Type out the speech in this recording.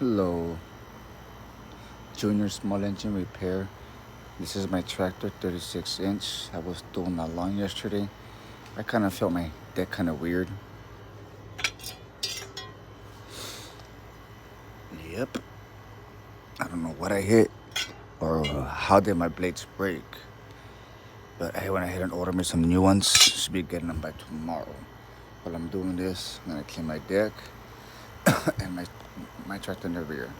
Hello, Junior Small Engine Repair. This is my tractor, 36-inch. I was doing my lawn yesterday. I kind of felt my deck kind of weird. Yep. I don't know what I hit or how did my blades break. But I went ahead and ordered me some new ones. Should be getting them by tomorrow. While I'm doing this, I'm gonna clean my deck and my tractor in the rear.